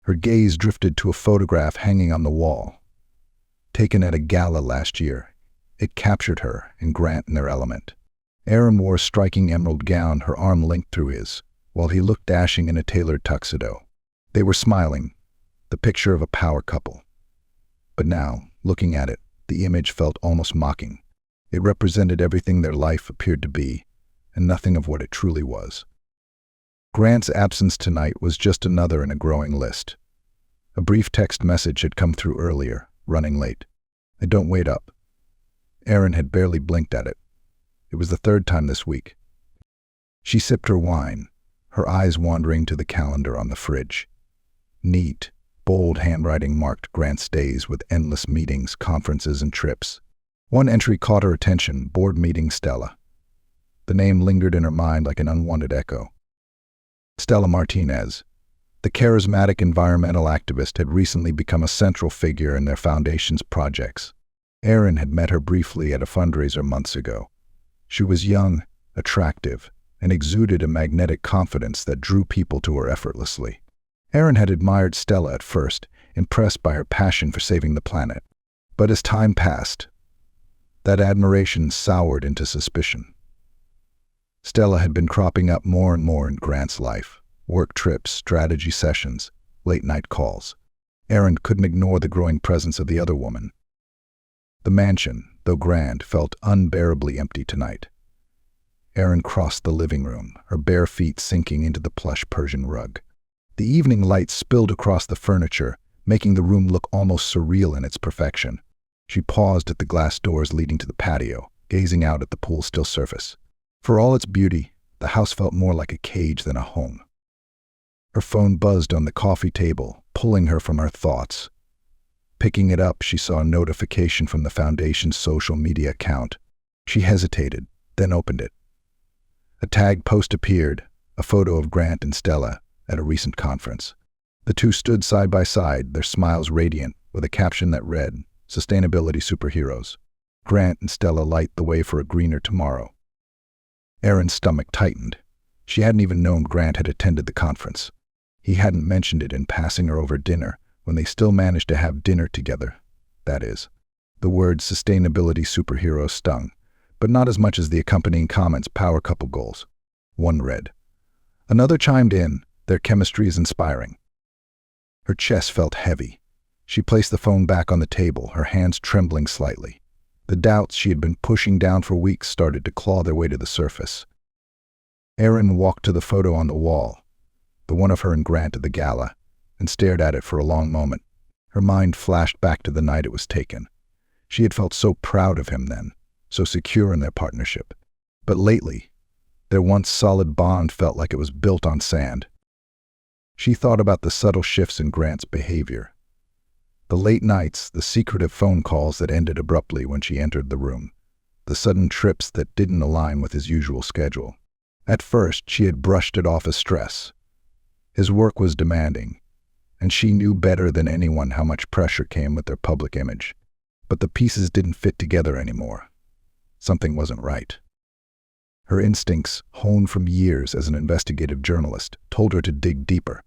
Her gaze drifted to a photograph hanging on the wall. Taken at a gala last year, it captured her and Grant in their element. Erin wore a striking emerald gown, her arm linked through his, while he looked dashing in a tailored tuxedo. They were smiling, the picture of a power couple. But now, looking at it, the image felt almost mocking. It represented everything their life appeared to be, and nothing of what it truly was. Grant's absence tonight was just another in a growing list. A brief text message had come through earlier, running late. "Don't wait up." Erin had barely blinked at it. It was the third time this week. She sipped her wine, her eyes wandering to the calendar on the fridge. Neat, bold handwriting marked Grant's days with endless meetings, conferences, and trips. One entry caught her attention: board meeting Stella. The name lingered in her mind like an unwanted echo. Stella Martinez, the charismatic environmental activist, had recently become a central figure in their foundation's projects. Erin had met her briefly at a fundraiser months ago. She was young, attractive, and exuded a magnetic confidence that drew people to her effortlessly. Erin had admired Stella at first, impressed by her passion for saving the planet. But as time passed, that admiration soured into suspicion. Stella had been cropping up more and more in Grant's life: work trips, strategy sessions, late-night calls. Erin couldn't ignore the growing presence of the other woman. The mansion, though grand, felt unbearably empty tonight. Erin crossed the living room, her bare feet sinking into the plush Persian rug. The evening light spilled across the furniture, making the room look almost surreal in its perfection. She paused at the glass doors leading to the patio, gazing out at the pool's still surface. For all its beauty, the house felt more like a cage than a home. Her phone buzzed on the coffee table, pulling her from her thoughts. Picking it up, she saw a notification from the Foundation's social media account. She hesitated, then opened it. A tagged post appeared, a photo of Grant and Stella at a recent conference. The two stood side by side, their smiles radiant, with a caption that read, "Sustainability Superheroes. Grant and Stella light the way for a greener tomorrow." Erin's stomach tightened. She hadn't even known Grant had attended the conference. He hadn't mentioned it in passing or over dinner, when they still managed to have dinner together. That is, the word "sustainability superhero" stung, but not as much as the accompanying comments: "power couple goals." One read. Another chimed in, "Their chemistry is inspiring." Her chest felt heavy. She placed the phone back on the table, her hands trembling slightly. The doubts she had been pushing down for weeks started to claw their way to the surface. Erin walked to the photo on the wall, the one of her and Grant at the gala, and stared at it for a long moment. Her mind flashed back to the night it was taken. She had felt so proud of him then, so secure in their partnership. But lately, their once solid bond felt like it was built on sand. She thought about the subtle shifts in Grant's behavior. The late nights, the secretive phone calls that ended abruptly when she entered the room, the sudden trips that didn't align with his usual schedule. At first, she had brushed it off as stress. His work was demanding, and she knew better than anyone how much pressure came with their public image. But the pieces didn't fit together anymore. Something wasn't right. Her instincts, honed from years as an investigative journalist, told her to dig deeper.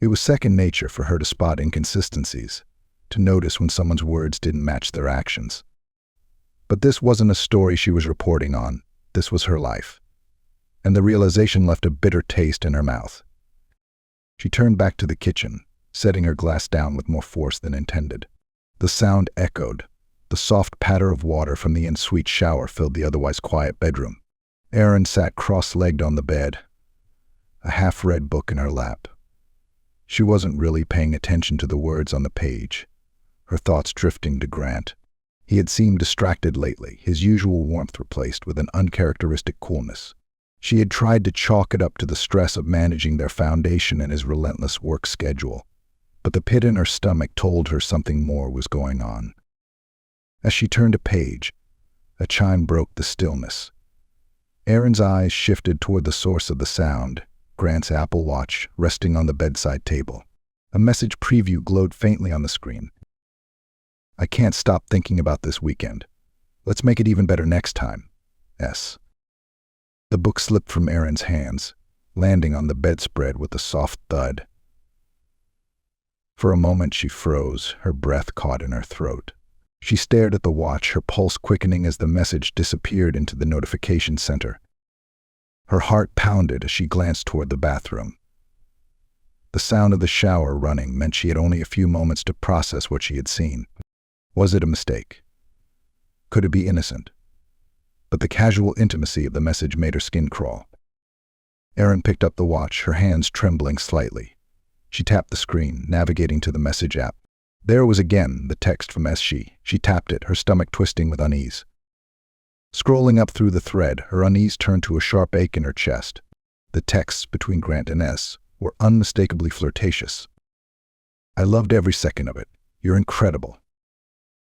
It was second nature for her to spot inconsistencies, to notice when someone's words didn't match their actions. But this wasn't a story she was reporting on. This was her life. And the realization left a bitter taste in her mouth. She turned back to the kitchen, setting her glass down with more force than intended. The sound echoed. The soft patter of water from the en-suite shower filled the otherwise quiet bedroom. Erin sat cross-legged on the bed, a half-read book in her lap. She wasn't really paying attention to the words on the page, her thoughts drifting to Grant. He had seemed distracted lately, his usual warmth replaced with an uncharacteristic coolness. She had tried to chalk it up to the stress of managing their foundation and his relentless work schedule, but the pit in her stomach told her something more was going on. As she turned a page, a chime broke the stillness. Erin's eyes shifted toward the source of the sound, Grant's Apple Watch resting on the bedside table. A message preview glowed faintly on the screen. "I can't stop thinking about this weekend. Let's make it even better next time. S." The book slipped from Erin's hands, landing on the bedspread with a soft thud. For a moment she froze, her breath caught in her throat. She stared at the watch, her pulse quickening as the message disappeared into the notification center. Her heart pounded as she glanced toward the bathroom. The sound of the shower running meant she had only a few moments to process what she had seen. Was it a mistake? Could it be innocent? But the casual intimacy of the message made her skin crawl. Erin picked up the watch, her hands trembling slightly. She tapped the screen, navigating to the message app. There was again the text from S.G. She tapped it, her stomach twisting with unease. Scrolling up through the thread, her unease turned to a sharp ache in her chest. The texts between Grant and S. were unmistakably flirtatious. "I loved every second of it. You're incredible.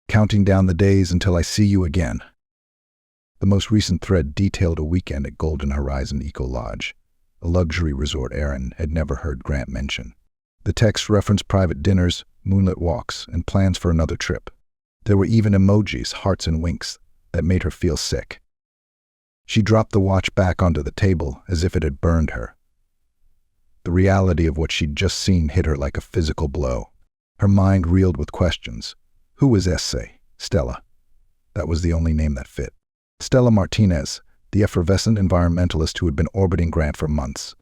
Counting down the days until I see you again." The most recent thread detailed a weekend at Golden Horizon Eco Lodge, a luxury resort Erin had never heard Grant mention. The text referenced private dinners, moonlit walks, and plans for another trip. There were even emojis, hearts and winks, that made her feel sick. She dropped the watch back onto the table as if it had burned her. The reality of what she'd just seen hit her like a physical blow. Her mind reeled with questions. Who was S.A.? Stella. That was the only name that fit. Stella Martinez, the effervescent environmentalist who had been orbiting Grant for months.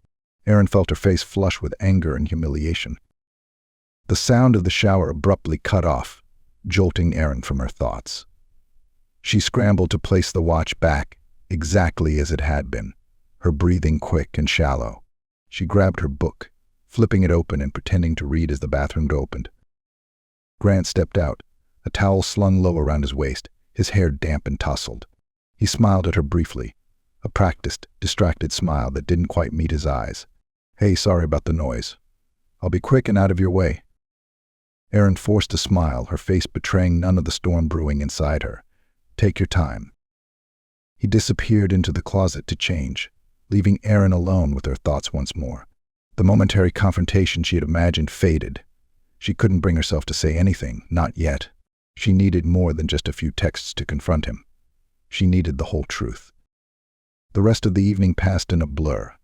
Erin felt her face flush with anger and humiliation. The sound of the shower abruptly cut off, jolting Erin from her thoughts. She scrambled to place the watch back, exactly as it had been, her breathing quick and shallow. She grabbed her book, flipping it open and pretending to read as the bathroom door opened. Grant stepped out, a towel slung low around his waist, his hair damp and tousled. He smiled at her briefly, a practiced, distracted smile that didn't quite meet his eyes. "Hey, sorry about the noise. I'll be quick and out of your way." Erin forced a smile, her face betraying none of the storm brewing inside her. "Take your time." He disappeared into the closet to change, leaving Erin alone with her thoughts once more. The momentary confrontation she had imagined faded. She couldn't bring herself to say anything, not yet. She needed more than just a few texts to confront him. She needed the whole truth. The rest of the evening passed in a blur.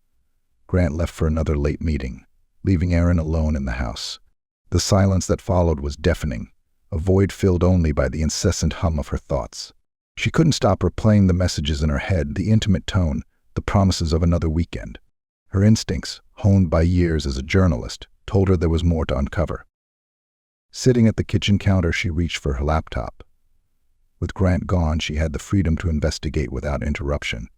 Grant left for another late meeting, leaving Erin alone in the house. The silence that followed was deafening, a void filled only by the incessant hum of her thoughts. She couldn't stop replaying the messages in her head, the intimate tone, the promises of another weekend. Her instincts, honed by years as a journalist, told her there was more to uncover. Sitting at the kitchen counter, she reached for her laptop. With Grant gone, she had the freedom to investigate without interruption.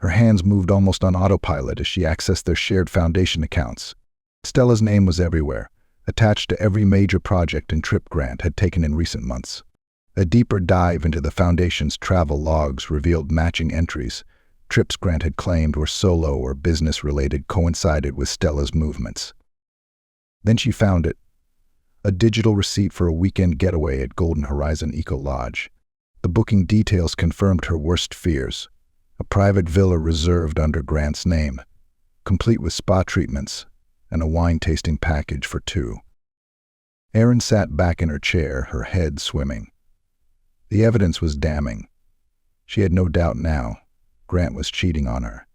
Her hands moved almost on autopilot as she accessed their shared foundation accounts. Stella's name was everywhere, attached to every major project and trip Grant had taken in recent months. A deeper dive into the Foundation's travel logs revealed matching entries. Trips Grant had claimed were solo or business-related coincided with Stella's movements. Then she found it, a digital receipt for a weekend getaway at Golden Horizon Eco Lodge. The booking details confirmed her worst fears, a private villa reserved under Grant's name, complete with spa treatments and a wine-tasting package for two. Erin sat back in her chair, her head swimming. The evidence was damning. She had no doubt now. Grant was cheating on her,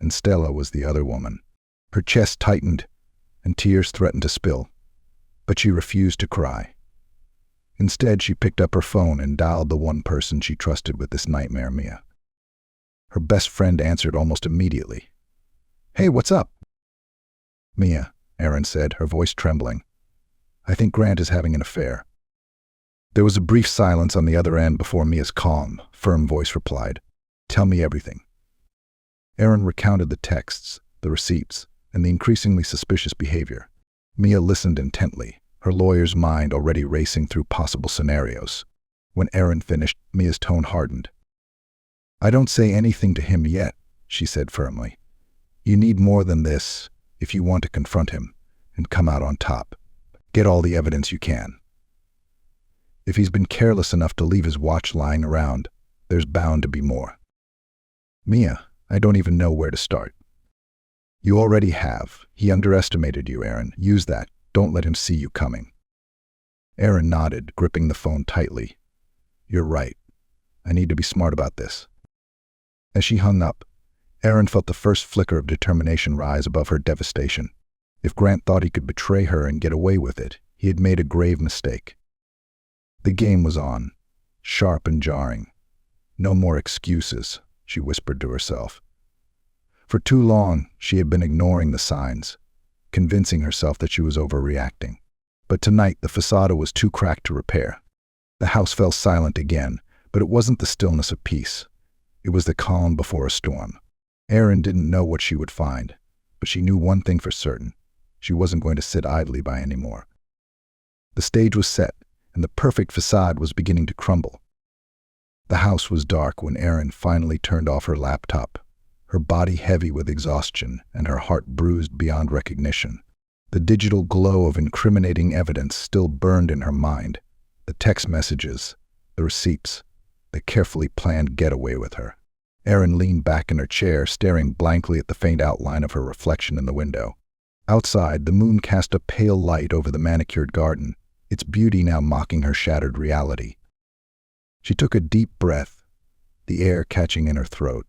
and Stella was the other woman. Her chest tightened, and tears threatened to spill, but she refused to cry. Instead, she picked up her phone and dialed the one person she trusted with this nightmare, Mia. Her best friend answered almost immediately. "Hey, what's up?" "Mia," Erin said, her voice trembling. "I think Grant is having an affair." There was a brief silence on the other end before Mia's calm, firm voice replied, "Tell me everything." Erin recounted the texts, the receipts, and the increasingly suspicious behavior. Mia listened intently, her lawyer's mind already racing through possible scenarios. When Erin finished, Mia's tone hardened. "I don't say anything to him yet," she said firmly. "You need more than this if you want to confront him and come out on top. Get all the evidence you can. If he's been careless enough to leave his watch lying around, there's bound to be more." "Mia, I don't even know where to start." "You already have. He underestimated you, Erin. Use that. Don't let him see you coming." Erin nodded, gripping the phone tightly. "You're right. I need to be smart about this." As she hung up, Erin felt the first flicker of determination rise above her devastation. If Grant thought he could betray her and get away with it, He had made a grave mistake. The game was on, sharp and jarring. No more excuses, she whispered to herself. For too long, she had been ignoring the signs, convincing herself that she was overreacting. But tonight, the facade was too cracked to repair. The house fell silent again, but it wasn't the stillness of peace. It was the calm before a storm. Erin didn't know what she would find, but she knew one thing for certain. She wasn't going to sit idly by anymore. The stage was set, and the perfect facade was beginning to crumble. The house was dark when Erin finally turned off her laptop, her body heavy with exhaustion and her heart bruised beyond recognition. The digital glow of incriminating evidence still burned in her mind. The text messages, the receipts, the carefully planned getaway with her. Erin leaned back in her chair, staring blankly at the faint outline of her reflection in the window. Outside, the moon cast a pale light over the manicured garden, its beauty now mocking her shattered reality. She took a deep breath, the air catching in her throat.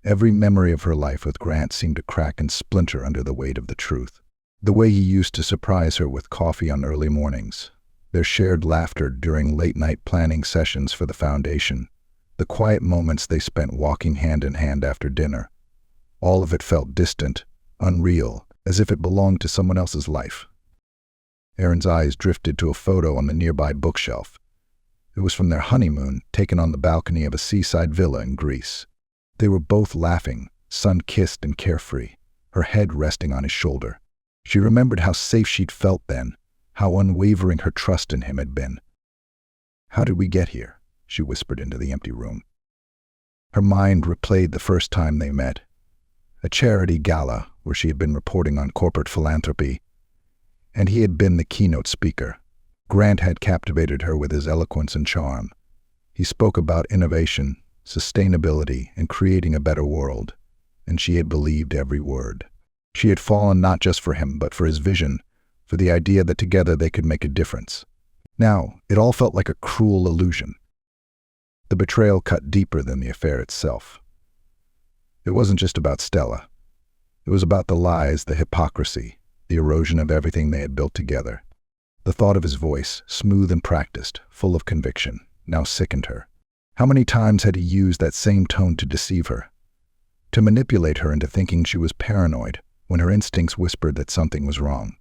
Every memory of her life with Grant seemed to crack and splinter under the weight of the truth. The way he used to surprise her with coffee on early mornings, their shared laughter during late-night planning sessions for the foundation, the quiet moments they spent walking hand in hand after dinner. All of it felt distant, unreal, as if it belonged to someone else's life. Erin's eyes drifted to a photo on the nearby bookshelf. It was from their honeymoon, taken on the balcony of a seaside villa in Greece. They were both laughing, sun-kissed and carefree, her head resting on his shoulder. She remembered how safe she'd felt then, how unwavering her trust in him had been. "How did we get here?" she whispered into the empty room. Her mind replayed the first time they met. A charity gala where she had been reporting on corporate philanthropy, and he had been the keynote speaker. Grant had captivated her with his eloquence and charm. He spoke about innovation, sustainability, and creating a better world, and she had believed every word. She had fallen not just for him, but for his vision, for the idea that together they could make a difference. Now, it all felt like a cruel illusion. The betrayal cut deeper than the affair itself. It wasn't just about Stella. It was about the lies, the hypocrisy, the erosion of everything they had built together. The thought of his voice, smooth and practiced, full of conviction, now sickened her. How many times had he used that same tone to deceive her? To manipulate her into thinking she was paranoid, when her instincts whispered that something was wrong.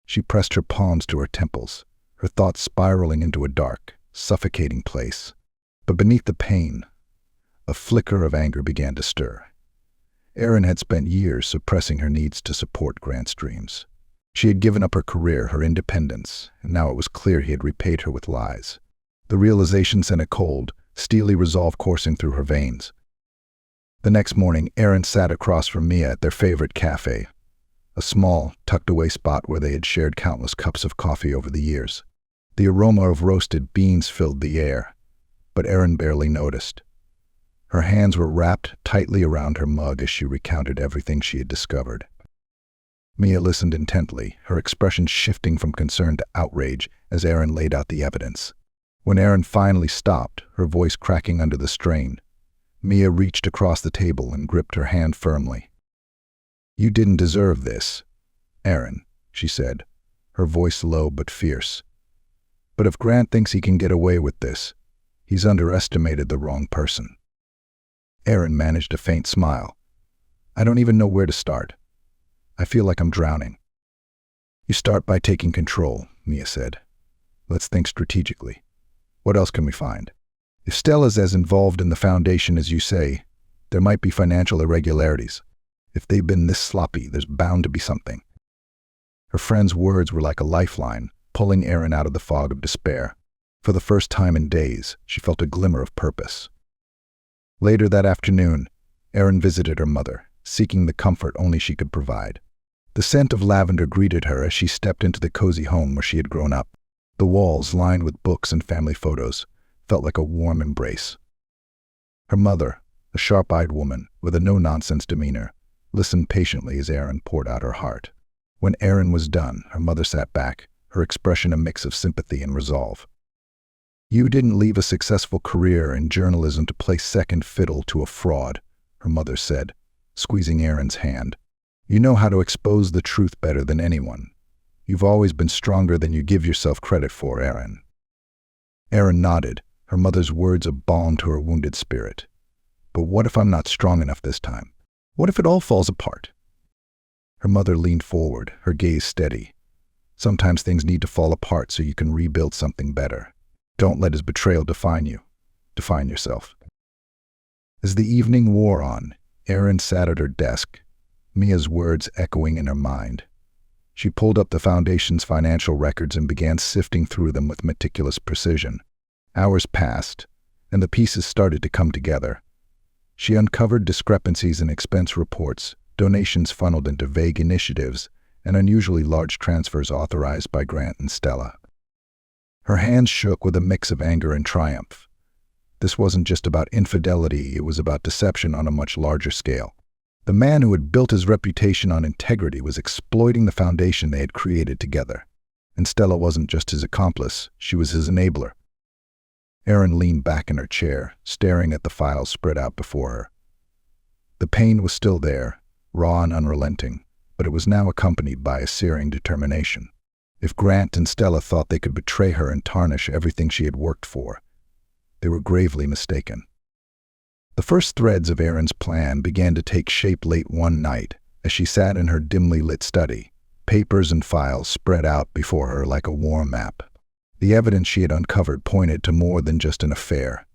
She pressed her palms to her temples, her thoughts spiraling into a dark, suffocating place. But beneath the pain, a flicker of anger began to stir. Erin had spent years suppressing her needs to support Grant's dreams. She had given up her career, her independence, and now it was clear he had repaid her with lies. The realization sent a cold, steely resolve coursing through her veins. The next morning, Erin sat across from Mia at their favorite cafe, a small, tucked-away spot where they had shared countless cups of coffee over the years. The aroma of roasted beans filled the air, but Erin barely noticed. Her hands were wrapped tightly around her mug as she recounted everything she had discovered. Mia listened intently, her expression shifting from concern to outrage as Erin laid out the evidence. When Erin finally stopped, her voice cracking under the strain, Mia reached across the table and gripped her hand firmly. "You didn't deserve this, Erin," she said, her voice low but fierce. "But if Grant thinks he can get away with this, he's underestimated the wrong person." Erin managed a faint smile. "I don't even know where to start. I feel like I'm drowning." "You start by taking control," Mia said. "Let's think strategically. What else can we find? If Stella's as involved in the foundation as you say, there might be financial irregularities. If they've been this sloppy, there's bound to be something." Her friend's words were like a lifeline, pulling Erin out of the fog of despair. For the first time in days, she felt a glimmer of purpose. Later that afternoon, Erin visited her mother, seeking the comfort only she could provide. The scent of lavender greeted her as she stepped into the cozy home where she had grown up. The walls, lined with books and family photos, felt like a warm embrace. Her mother, a sharp-eyed woman with a no-nonsense demeanor, listened patiently as Erin poured out her heart. When Erin was done, her mother sat back, her expression a mix of sympathy and resolve. "You didn't leave a successful career in journalism to play second fiddle to a fraud," her mother said, squeezing Erin's hand. "You know how to expose the truth better than anyone. You've always been stronger than you give yourself credit for, Erin. Erin nodded, her mother's words a balm to her wounded spirit. But what if I'm not strong enough this time? What if it all falls apart? Her mother leaned forward, her gaze steady. Sometimes things need to fall apart so you can rebuild something better. Don't let his betrayal define you. Define yourself. As the evening wore on, Erin sat at her desk, Mia's words echoing in her mind. She pulled up the foundation's financial records and began sifting through them with meticulous precision. Hours passed, and the pieces started to come together. She uncovered discrepancies in expense reports, donations funneled into vague initiatives, and unusually large transfers authorized by Grant and Stella. Her hands shook with a mix of anger and triumph. This wasn't just about infidelity, it was about deception on a much larger scale. The man who had built his reputation on integrity was exploiting the foundation they had created together. And Stella wasn't just his accomplice, she was his enabler. Erin leaned back in her chair, staring at the files spread out before her. The pain was still there, raw and unrelenting, but it was now accompanied by a searing determination. If Grant and Stella thought they could betray her and tarnish everything she had worked for, they were gravely mistaken. The first threads of Erin's plan began to take shape late one night as she sat in her dimly lit study, papers and files spread out before her like a war map. The evidence she had uncovered pointed to more than just an affair.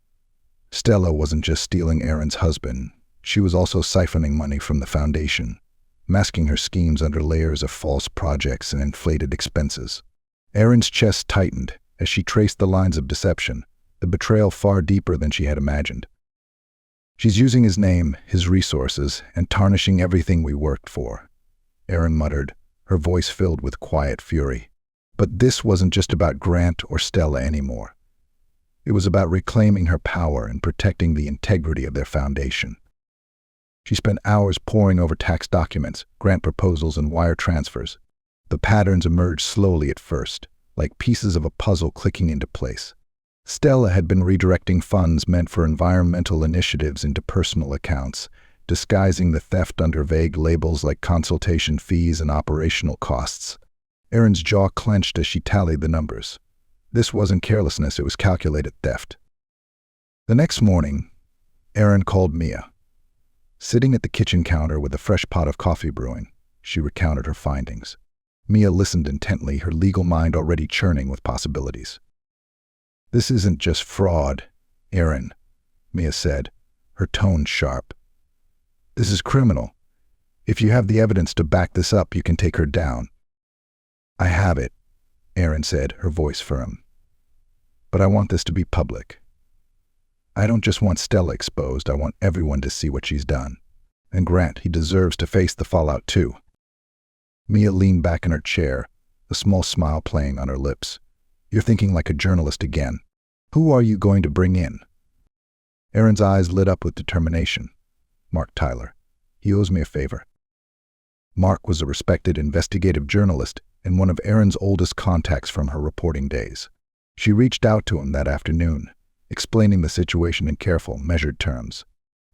Stella wasn't just stealing Erin's husband, she was also siphoning money from the foundation, masking her schemes under layers of false projects and inflated expenses. Erin's chest tightened as she traced the lines of deception, the betrayal far deeper than she had imagined. She's using his name, his resources, and tarnishing everything we worked for, Erin muttered, her voice filled with quiet fury. But this wasn't just about Grant or Stella anymore. It was about reclaiming her power and protecting the integrity of their foundation. She spent hours poring over tax documents, grant proposals, and wire transfers. The patterns emerged slowly at first, like pieces of a puzzle clicking into place. Stella had been redirecting funds meant for environmental initiatives into personal accounts, disguising the theft under vague labels like consultation fees and operational costs. Erin's jaw clenched as she tallied the numbers. This wasn't carelessness, it was calculated theft. The next morning, Erin called Mia. Sitting at the kitchen counter with a fresh pot of coffee brewing, she recounted her findings. Mia listened intently, her legal mind already churning with possibilities. "This isn't just fraud, Erin," Mia said, her tone sharp. "This is criminal. If you have the evidence to back this up, you can take her down." "I have it," Erin said, her voice firm. "But I want this to be public. I don't just want Stella exposed, I want everyone to see what she's done. And Grant, he deserves to face the fallout too." Mia leaned back in her chair, a small smile playing on her lips. "You're thinking like a journalist again. Who are you going to bring in?" Erin's eyes lit up with determination. "Mark Tyler. He owes me a favor." Mark was a respected investigative journalist and one of Erin's oldest contacts from her reporting days. She reached out to him that afternoon, explaining the situation in careful, measured terms.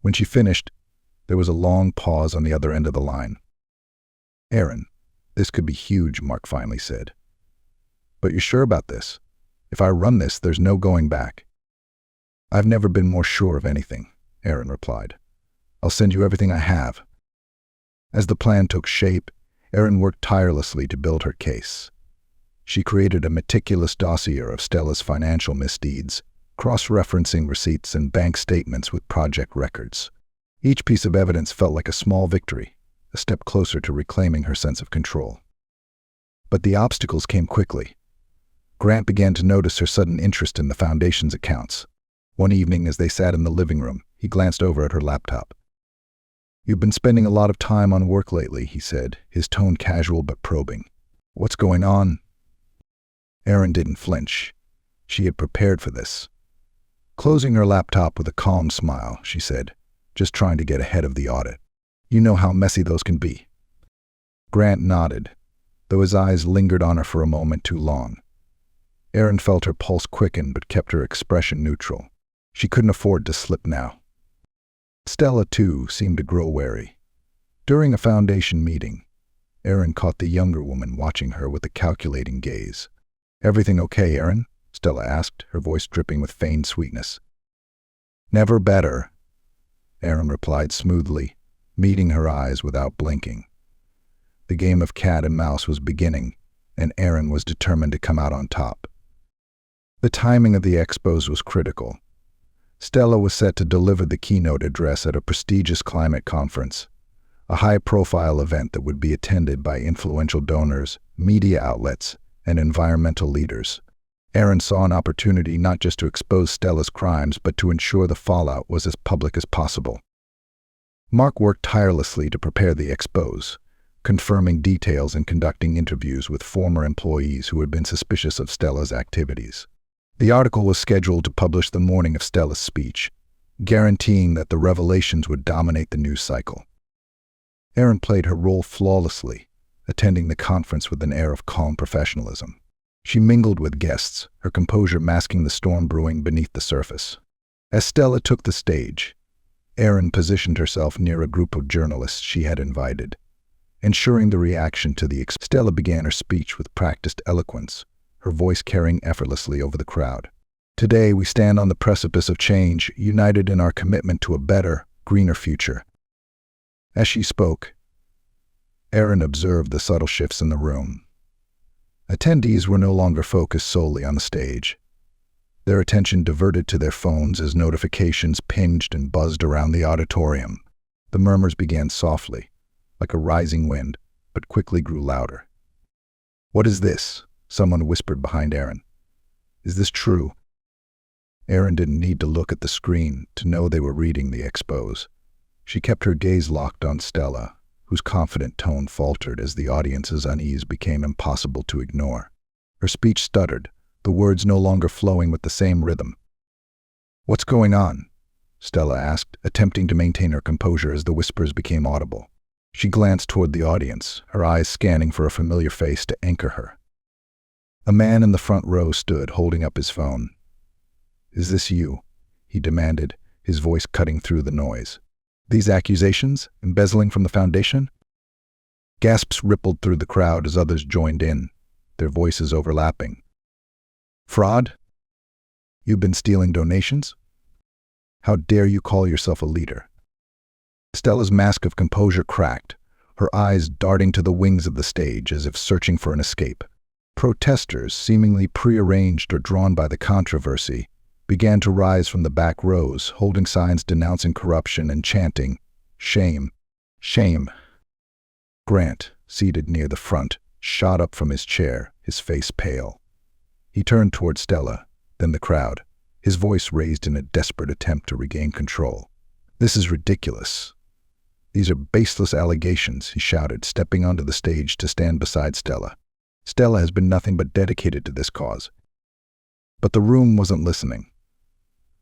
When she finished, there was a long pause on the other end of the line. "Erin, this could be huge," Mark finally said. "But you're sure about this? If I run this, there's no going back." "I've never been more sure of anything," Erin replied. "I'll send you everything I have." As the plan took shape, Erin worked tirelessly to build her case. She created a meticulous dossier of Stella's financial misdeeds, cross-referencing receipts and bank statements with project records. Each piece of evidence felt like a small victory, a step closer to reclaiming her sense of control. But the obstacles came quickly. Grant began to notice her sudden interest in the foundation's accounts. One evening, as they sat in the living room, he glanced over at her laptop. "You've been spending a lot of time on work lately," he said, his tone casual but probing. "What's going on?" Erin didn't flinch. She had prepared for this. Closing her laptop with a calm smile, she said, "Just trying to get ahead of the audit. You know how messy those can be." Grant nodded, though his eyes lingered on her for a moment too long. Erin felt her pulse quicken but kept her expression neutral. She couldn't afford to slip now. Stella, too, seemed to grow wary. During a foundation meeting, Erin caught the younger woman watching her with a calculating gaze. "Everything okay, Erin?" Stella asked, her voice dripping with feigned sweetness. "Never better," Erin replied smoothly, meeting her eyes without blinking. The game of cat and mouse was beginning, and Erin was determined to come out on top. The timing of the expos was critical. Stella was set to deliver the keynote address at a prestigious climate conference, a high-profile event that would be attended by influential donors, media outlets, and environmental leaders. Erin saw an opportunity not just to expose Stella's crimes, but to ensure the fallout was as public as possible. Mark worked tirelessly to prepare the expos, confirming details and conducting interviews with former employees who had been suspicious of Stella's activities. The article was scheduled to publish the morning of Stella's speech, guaranteeing that the revelations would dominate the news cycle. Erin played her role flawlessly, attending the conference with an air of calm professionalism. She mingled with guests, her composure masking the storm brewing beneath the surface. As Stella took the stage, Erin positioned herself near a group of journalists she had invited, ensuring the reaction to the Stella began her speech with practiced eloquence, her voice carrying effortlessly over the crowd. "Today we stand on the precipice of change, united in our commitment to a better, greener future." As she spoke, Erin observed the subtle shifts in the room. Attendees were no longer focused solely on the stage. Their attention diverted to their phones as notifications pinged and buzzed around the auditorium. The murmurs began softly, like a rising wind, but quickly grew louder. "What is this?" someone whispered behind Erin. "Is this true?" Erin didn't need to look at the screen to know they were reading the expos. She kept her gaze locked on Stella, whose confident tone faltered as the audience's unease became impossible to ignore. Her speech stuttered, the words no longer flowing with the same rhythm. "What's going on?" Stella asked, attempting to maintain her composure as the whispers became audible. She glanced toward the audience, her eyes scanning for a familiar face to anchor her. A man in the front row stood, holding up his phone. "Is this you?" he demanded, his voice cutting through the noise. "These accusations, embezzling from the foundation?" Gasps rippled through the crowd as others joined in, their voices overlapping. "Fraud? You've been stealing donations? How dare you call yourself a leader?" Stella's mask of composure cracked, her eyes darting to the wings of the stage as if searching for an escape. Protesters, seemingly prearranged or drawn by the controversy, began to rise from the back rows, holding signs denouncing corruption and chanting, "Shame! Shame!" Grant, seated near the front, shot up from his chair, his face pale. He turned toward Stella, then the crowd, his voice raised in a desperate attempt to regain control. "This is ridiculous. These are baseless allegations," he shouted, stepping onto the stage to stand beside Stella. "Stella has been nothing but dedicated to this cause." But the room wasn't listening.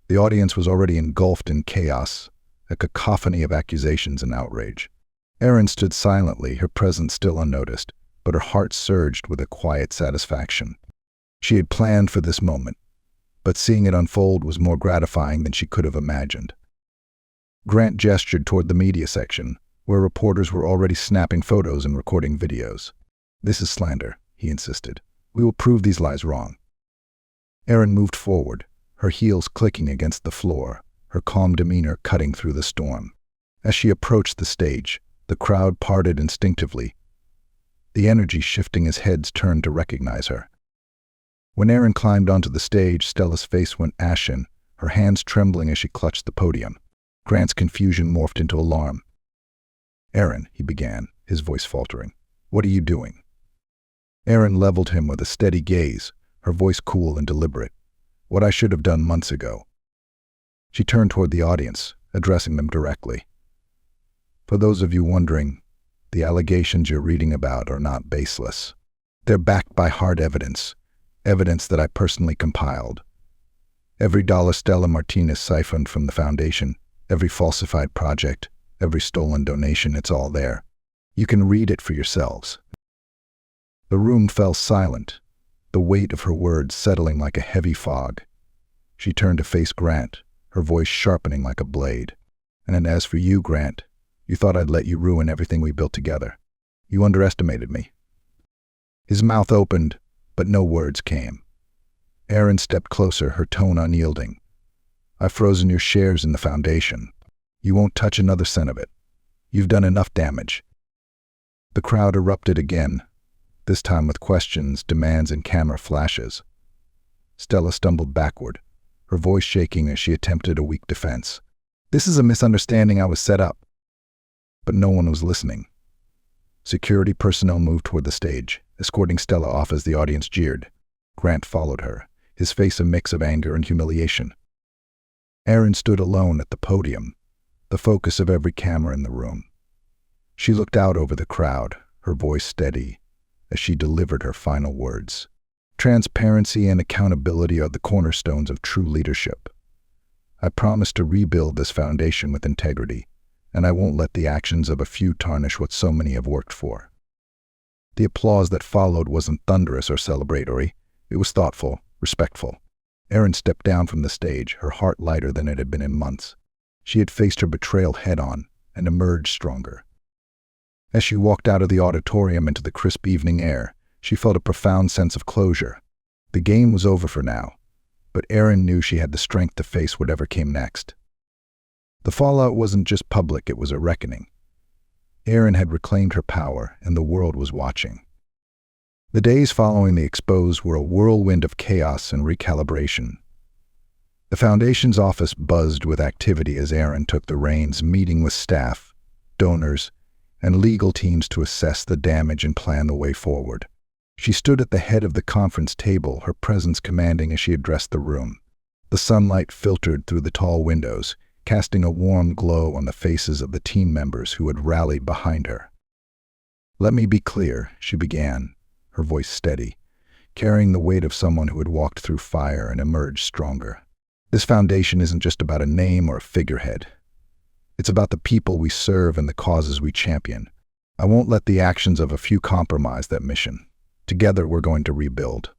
The audience was already engulfed in chaos, a cacophony of accusations and outrage. Erin stood silently, her presence still unnoticed, but her heart surged with a quiet satisfaction. She had planned for this moment, but seeing it unfold was more gratifying than she could have imagined. Grant gestured toward the media section, where reporters were already snapping photos and recording videos. "This is slander," he insisted. "We will prove these lies wrong." Erin moved forward, her heels clicking against the floor, her calm demeanor cutting through the storm. As she approached the stage, the crowd parted instinctively, the energy shifting as heads turned to recognize her. When Erin climbed onto the stage, Stella's face went ashen, her hands trembling as she clutched the podium. Grant's confusion morphed into alarm. "Erin," he began, his voice faltering, "what are you doing?" Erin leveled him with a steady gaze, her voice cool and deliberate. "What I should have done months ago." She turned toward the audience, addressing them directly. "For those of you wondering, the allegations you're reading about are not baseless. They're backed by hard evidence, evidence that I personally compiled. Every dollar Stella Martinez siphoned from the foundation, every falsified project, every stolen donation, it's all there. You can read it for yourselves." The room fell silent, the weight of her words settling like a heavy fog. She turned to face Grant, her voice sharpening like a blade. "And as for you, Grant, you thought I'd let you ruin everything we built together. You underestimated me." His mouth opened, but no words came. Erin stepped closer, her tone unyielding. "I've frozen your shares in the foundation. You won't touch another cent of it. You've done enough damage." The crowd erupted again, this time with questions, demands, and camera flashes. Stella stumbled backward, her voice shaking as she attempted a weak defense. "This is a misunderstanding. I was set up." But no one was listening. Security personnel moved toward the stage, escorting Stella off as the audience jeered. Grant followed her, his face a mix of anger and humiliation. Erin stood alone at the podium, the focus of every camera in the room. She looked out over the crowd, her voice steady, as she delivered her final words. "Transparency and accountability are the cornerstones of true leadership. I promise to rebuild this foundation with integrity, and I won't let the actions of a few tarnish what so many have worked for." The applause that followed wasn't thunderous or celebratory. It was thoughtful, respectful. Erin stepped down from the stage, her heart lighter than it had been in months. She had faced her betrayal head-on and emerged stronger. As she walked out of the auditorium into the crisp evening air, she felt a profound sense of closure. The game was over for now, but Erin knew she had the strength to face whatever came next. The fallout wasn't just public, it was a reckoning. Erin had reclaimed her power, and the world was watching. The days following the expose were a whirlwind of chaos and recalibration. The Foundation's office buzzed with activity as Erin took the reins, meeting with staff, donors, and legal teams to assess the damage and plan the way forward. She stood at the head of the conference table, her presence commanding as she addressed the room. The sunlight filtered through the tall windows, casting a warm glow on the faces of the team members who had rallied behind her. "Let me be clear," she began, her voice steady, carrying the weight of someone who had walked through fire and emerged stronger. "This foundation isn't just about a name or a figurehead. It's about the people we serve and the causes we champion. I won't let the actions of a few compromise that mission. Together we're going to rebuild."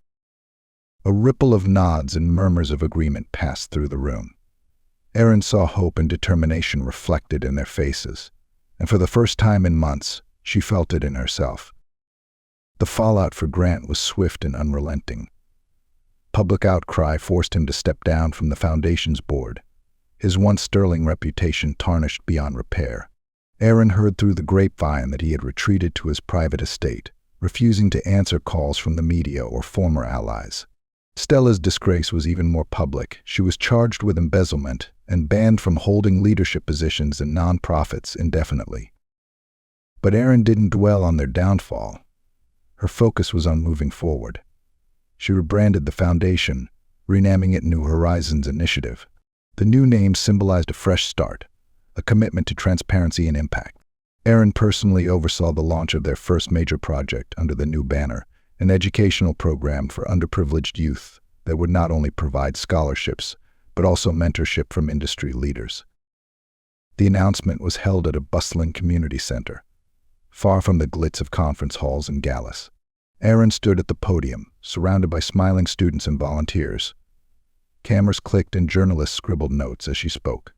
A ripple of nods and murmurs of agreement passed through the room. Erin saw hope and determination reflected in their faces, and for the first time in months, she felt it in herself. The fallout for Grant was swift and unrelenting. Public outcry forced him to step down from the Foundation's board, his once sterling reputation tarnished beyond repair. Erin heard through the grapevine that he had retreated to his private estate, refusing to answer calls from the media or former allies. Stella's disgrace was even more public. She was charged with embezzlement and banned from holding leadership positions in nonprofits indefinitely. But Erin didn't dwell on their downfall. Her focus was on moving forward. She rebranded the foundation, renaming it New Horizons Initiative. The new name symbolized a fresh start, a commitment to transparency and impact. Erin personally oversaw the launch of their first major project under the new banner, an educational program for underprivileged youth that would not only provide scholarships, but also mentorship from industry leaders. The announcement was held at a bustling community center, far from the glitz of conference halls and galas. Erin stood at the podium, surrounded by smiling students and volunteers. Cameras clicked and journalists scribbled notes as she spoke.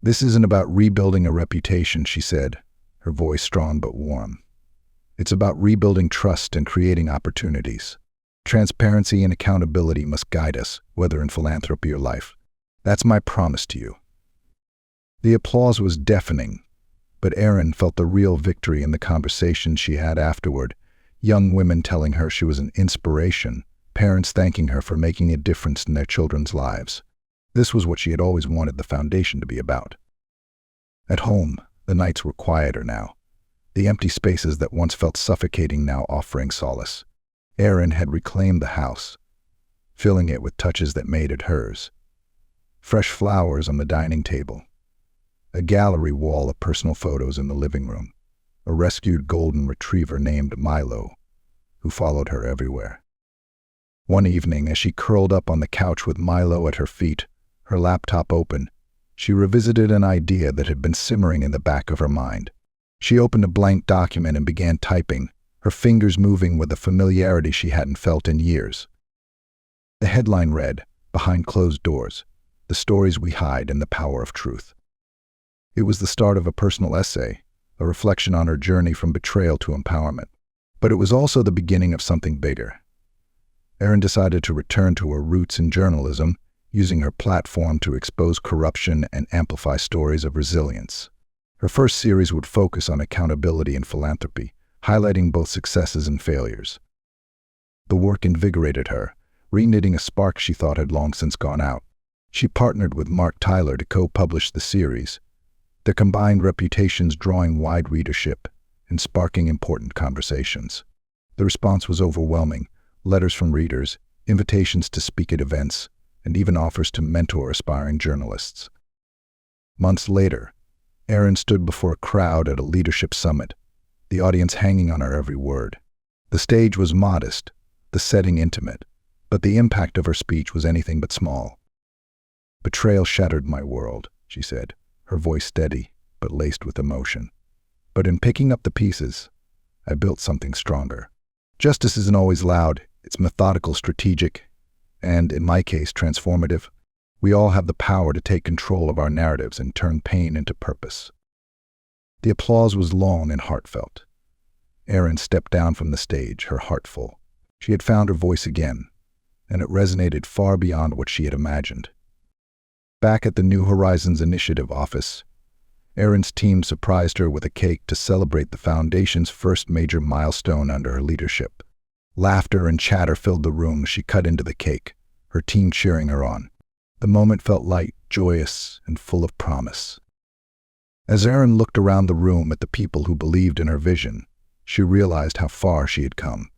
"This isn't about rebuilding a reputation," she said, her voice strong but warm. "It's about rebuilding trust and creating opportunities. Transparency and accountability must guide us, whether in philanthropy or life. That's my promise to you." The applause was deafening, but Erin felt the real victory in the conversations she had afterward, young women telling her she was an inspiration, parents thanking her for making a difference in their children's lives. This was what she had always wanted the foundation to be about. At home, the nights were quieter now, the empty spaces that once felt suffocating now offering solace. Erin had reclaimed the house, filling it with touches that made it hers. Fresh flowers on the dining table, a gallery wall of personal photos in the living room, a rescued golden retriever named Milo, who followed her everywhere. One evening, as she curled up on the couch with Milo at her feet, her laptop open, she revisited an idea that had been simmering in the back of her mind. She opened a blank document and began typing, her fingers moving with a familiarity she hadn't felt in years. The headline read, "Behind Closed Doors, The Stories We Hide and the Power of Truth." It was the start of a personal essay, a reflection on her journey from betrayal to empowerment. But it was also the beginning of something bigger. Erin decided to return to her roots in journalism, using her platform to expose corruption and amplify stories of resilience. Her first series would focus on accountability and philanthropy, highlighting both successes and failures. The work invigorated her, reknitting a spark she thought had long since gone out. She partnered with Mark Tyler to co-publish the series, their combined reputations drawing wide readership and sparking important conversations. The response was overwhelming: letters from readers, invitations to speak at events, and even offers to mentor aspiring journalists. Months later, Erin stood before a crowd at a leadership summit, the audience hanging on her every word. The stage was modest, the setting intimate, but the impact of her speech was anything but small. "Betrayal shattered my world," she said, her voice steady but laced with emotion. "But in picking up the pieces, I built something stronger. Justice isn't always loud, it's methodical, strategic, and, in my case, transformative. We all have the power to take control of our narratives and turn pain into purpose." The applause was long and heartfelt. Erin stepped down from the stage, her heart full. She had found her voice again, and it resonated far beyond what she had imagined. Back at the New Horizons Initiative office, Erin's team surprised her with a cake to celebrate the Foundation's first major milestone under her leadership. Laughter and chatter filled the room as she cut into the cake, her team cheering her on. The moment felt light, joyous, and full of promise. As Erin looked around the room at the people who believed in her vision, she realized how far she had come.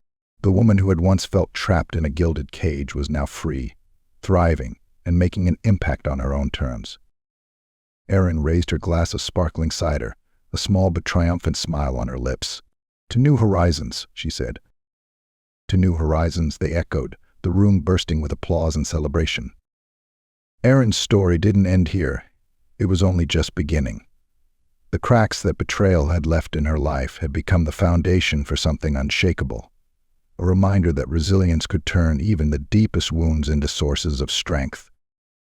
The woman who had once felt trapped in a gilded cage was now free, thriving, and making an impact on her own terms. Erin raised her glass of sparkling cider, a small but triumphant smile on her lips. "To New Horizons," she said. "To New Horizons," they echoed, the room bursting with applause and celebration. Erin's story didn't end here. It was only just beginning. The cracks that betrayal had left in her life had become the foundation for something unshakable, a reminder that resilience could turn even the deepest wounds into sources of strength.